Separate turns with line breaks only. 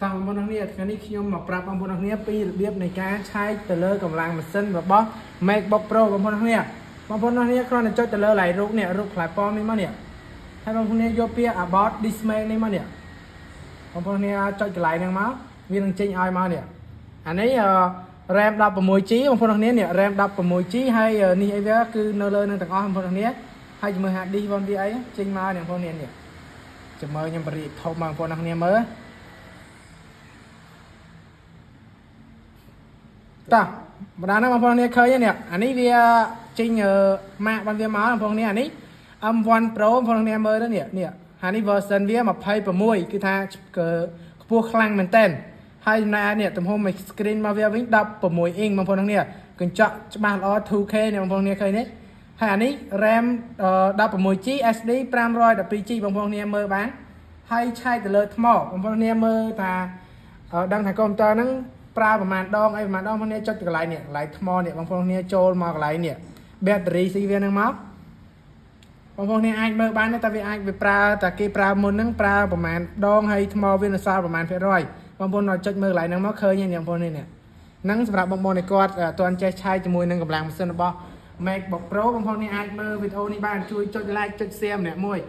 តบางคนនេះថ្ងៃនេះខ្ញុំមកប្រាប់បងប្អូនគ្នាពីរបៀបនៃការឆែកទៅលើកម្លាំងម៉ាស៊ីនរបស់ MacBook Pro បងប្អូនគ្នាគ្រាន់តែចុចទៅលើឡៃរូបនេះរូបខ្លែប៉មនេះមកនេះហើយបងប្អូនគ្នាយកពាក្យ about display នេះមកនេះបងប្អូនគ្នាចុចកន្លែងហ្នឹងមកវានឹងចេញឲ្យមកនេះអានេះ RAM 16GB បងប្អូនគ្នានេះ RAM 16GB ហើយនេះអីវាគឺនៅលើនឹងទាំងអស់បងប្អូនគ្នាហើយជាមួយ hard disk បងវាអីចេញមកនេះបងប្អូនគ្នានេះចាំមើលខ្ញុំបរិយាធំបងប្អូនគ្នាមើលតោះបណ្ដាហ្នឹងបងប្អូនគ្នាឃើញនេះអានេះវាចេញម៉ាកបងវាមកបងប្អូនគ្នាអានេះ M1 Pro បងប្អូនគ្នាមើលទៅនេះហើយនេះ version វា26គឺថាខ្ពស់ខ្លាំងមែនតើហើយចំណែកនេះទំហំ screen មកវាវិញ16 inch បងប្អូនគ្នាកញ្ចក់ច្បាស់ល្អ 2K នេះបងប្អូនគ្នាឃើញនេះហើយអានេះ RAM 16GB SD 512GB បងប្អូនគ្នាមើលបានហើយឆែកទៅលើថ្មបងប្អូនគ្នាមើលថាដឹងថាកុំព្យូទ័រហ្នឹងប្រើប្រហែលដងអីប្រហែលដងបងប្អូនគ្នាចុចកន្លែងនេះកន្លែងថ្មនេះបងប្អូនគ្នាចូលមកកន្លែងនេះ battery ស៊ីវាហ្នឹងមកបងប្អូនគ្នាអាចមើលបានតែវាអាចវាប្រើតែគេប្រើមុនហ្នឹងប្រើប្រហែលដងហើយថ្មវានៅសល់ប្រហែលភាគរយបងប្អូនចុចមើលកន្លែងហ្នឹងមកឃើញនេះបងប្អូននេះហ្នឹងសម្រាប់បងប្អូនគាត់អត់ទាន់ចេះឆែកជាមួយនឹងកម្លាំងម៉ាស៊ីនរបស់ MacBook Pro បងប្អូននេះអាចមើលវីដេអូនេះបានជួយចុច like ចុច share ម្នាក់មួយ